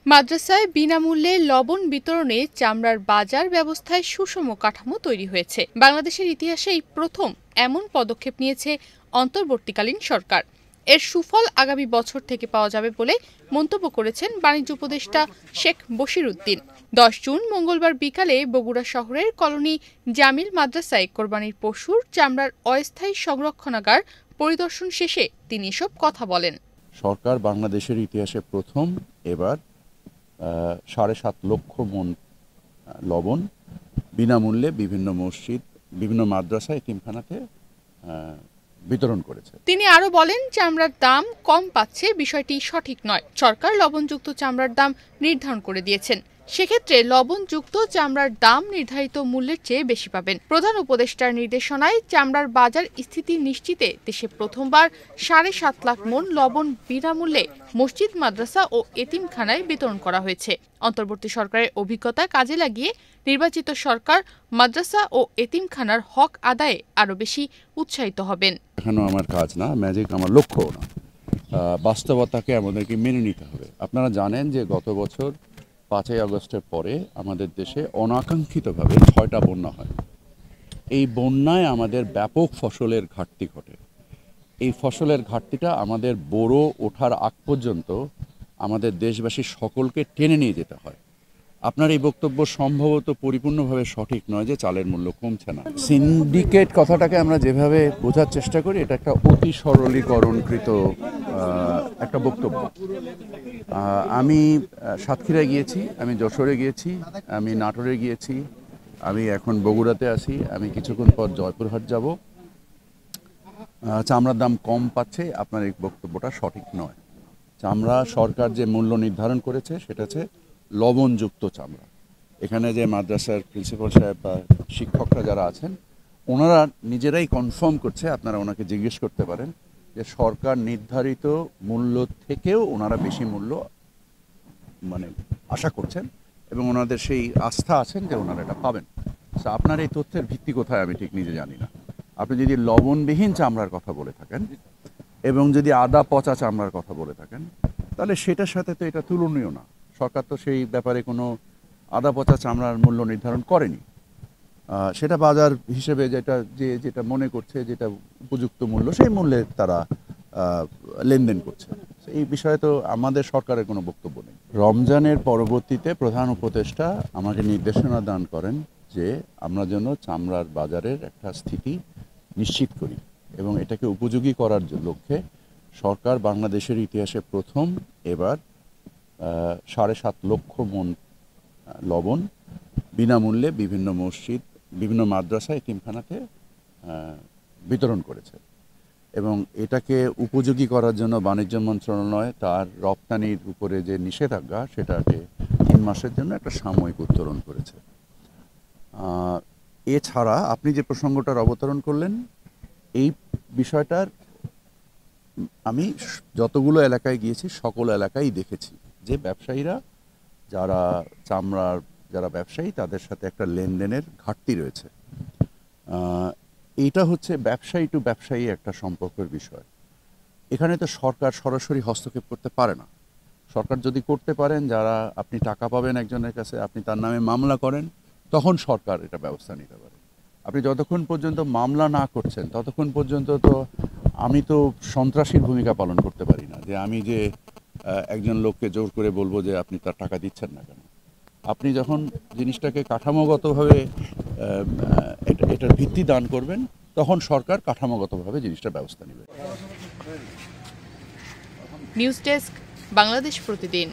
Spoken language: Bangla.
মাদ্রাসায় বিনামূল্যে লবণ বিতরণে চামড়ার বাজার ব্যবস্থায় সুষম কাঠামো তৈরি হয়েছে। বাংলাদেশের ইতিহাসে এই প্রথম এমন পদক্ষেপ নিয়েছে অন্তর্বর্তীকালীন সরকার। এর সুফল আগামী বছর থেকে পাওয়া যাবে বলে মন্তব্য করেছেন বাণিজ্য উপদেষ্টা শেখ বশির উদ্দিন। 10 জুন মঙ্গলবার বিকালে বগুড়া শহরের কলোনি জামিল মাদ্রাসায় কোরবানির পশুর চামড়ার অস্থায়ী সংরক্ষণাগার পরিদর্শন শেষে তিনি এসব কথা বলেন। সরকার বাংলাদেশের ইতিহাসে প্রথম এবার 7.5 লক্ষ মণ লবণ বিনামূল্যে বিভিন্ন মসজিদ, বিভিন্ন মাদ্রাসা, এতিমখানাতে বিতরণ করেছে। তিনি আরো বলেন, চামড়ার দাম কম পাচ্ছে বিষয়টি সঠিক নয়। সরকার লবণযুক্ত চামড়ার দাম নির্ধারণ করে দিয়েছেন। সেক্ষেত্রে লবণযুক্ত চামড়ার দাম নির্ধারিত মূল্যের চেয়ে বেশি পাবেন। প্রধান উপদেষ্টার নির্দেশনায় চামড়ার বাজার স্থিতি নিশ্চিতে দেশে প্রথমবার 7.5 লাখ মণ লবণ বিনামূল্যে মসজিদ, মাদ্রাসা ও এতিমখানায় বিতরণ করা হয়েছে। অন্তর্বর্তী সরকারের অভিজ্ঞতা কাজে লাগিয়ে নির্বাচিত সরকার মাদ্রাসা ও এতিমখানার হক আদায়ে আরো বেশি উৎসাহিত হবেন। এখনো আমার কাজ না, ম্যাজিক আমার লক্ষ্যও না। বাস্তবতাকে আমাদেরকে মেনে নিতে হবে। আপনারা জানেন যে গত বছর 5ই আগস্টের পরে আমাদের দেশে অনাকাঙ্ক্ষিতভাবে 6টা বন্যা হয়। এই বন্যায় আমাদের ব্যাপক ফসলের ঘাটতি ঘটে। এই ফসলের ঘাটতিটা আমাদের বোরো ওঠার আগ পর্যন্ত আমাদের দেশবাসী সকলকে টেনে নিয়ে যেতে হয়। আপনার এই বক্তব্য সম্ভবত পরিপূর্ণভাবে সঠিক নয় যে চালের মূল্য কমছে না। সিন্ডিকেট কথাটাকে আমরা যেভাবে বোঝার চেষ্টা করি, এটা একটা অতি সরলীকরণকৃত একটা বক্তব্য। আমি সাতক্ষীরায় গিয়েছি, আমি যশোরে গিয়েছি, আমি নাটোরে গিয়েছি, আমি এখন বগুড়াতে আছি, আমি কিছুক্ষণ পর জয়পুরহাট যাব। চামড়ার দাম কম পাচ্ছে, আপনার এই বক্তব্যটা সঠিক নয়। চামড়া সরকার যে মূল্য নির্ধারণ করেছে সেটা হচ্ছে লবণযুক্ত চামড়া। এখানে যে মাদ্রাসার প্রিন্সিপাল সাহেব বা শিক্ষকরা যারা আছেন, ওনারা নিজেরাই কনফার্ম করছে, আপনারা ওনাকে জিজ্ঞেস করতে পারেন যে সরকার নির্ধারিত মূল্য থেকেও ওনারা বেশি মূল্য আশা করছেন এবং ওনাদের সেই আস্থা আছেন যে ওনারা এটা পাবেন। আপনার এই তথ্যের ভিত্তি কোথায় আমি ঠিক নিজে জানি না। আপনি যদি লবণবিহীন চামড়ার কথা বলে থাকেন এবং যদি আদা পচা চামড়ার কথা বলে থাকেন, তাহলে সেটার সাথে তো এটা তুলনীয় না। সরকার তো সেই ব্যাপারে কোনো আদা পচা চামড়ার মূল্য নির্ধারণ করেনি। সেটা বাজার হিসেবে যেটা মনে করছে, যেটা উপযুক্ত মূল্য, সেই মূল্যে তারা লেনদেন করছে। এই বিষয়ে তো আমাদের সরকারের কোনো বক্তব্য নেই। রমজানের পরবর্তীতে প্রধান উপদেষ্টা আমাকে নির্দেশনা দান করেন যে আমরা যেন চামড়ার বাজারের একটা স্থিতি নিশ্চিত করি এবং এটাকে উপযোগী করার লক্ষ্যে সরকার বাংলাদেশের ইতিহাসে প্রথম এবার 7.5 লক্ষ মণ লবণ বিনামূল্যে বিভিন্ন মসজিদ, বিভিন্ন মাদ্রাসা, এতিমখানাতে বিতরণ করেছে এবং এটাকে উপযোগী করার জন্য বাণিজ্য মন্ত্রণালয় তার রপ্তানির উপরে যে নিষেধাজ্ঞা সেটাকে 3 মাসের জন্য একটা সাময়িক উত্তোলন করেছে। এছাড়া আপনি যে প্রসঙ্গটার অবতরণ করলেন, এই বিষয়টার আমি যতগুলো এলাকায় গিয়েছি সকল এলাকায় দেখেছি যে ব্যবসায়ীরা যারা ব্যবসায়ী তাদের সাথে একটা লেনদেনের ঘাটতি রয়েছে। এইটা হচ্ছে ব্যবসায়ী টু ব্যবসায়ী একটা সম্পর্কের বিষয়। এখানে তো সরকার সরাসরি হস্তক্ষেপ করতে পারে না। সরকার যদি করতে পারেন, যারা আপনি টাকা পাবেন একজনের কাছে, আপনি তার নামে মামলা করেন, তখন সরকার এটা ব্যবস্থা নিতে পারে। আপনি যতক্ষণ পর্যন্ত মামলা না করছেন ততক্ষণ পর্যন্ত তো আমি তো সন্ত্রাসীর ভূমিকা পালন করতে পারি না, যে আমি যে একজন লোককে জোর করে বলবো যে আপনি তার টাকা দিচ্ছেন না কেন। আপনি যখন জিনিসটাকে কাঠামোগতভাবে এটার ভিত্তি দান করবেন, তখন সরকার কাঠামোগতভাবে জিনিসটার ব্যবস্থা নেবে। নিউজ ডেস্ক, বাংলাদেশ প্রতিদিন।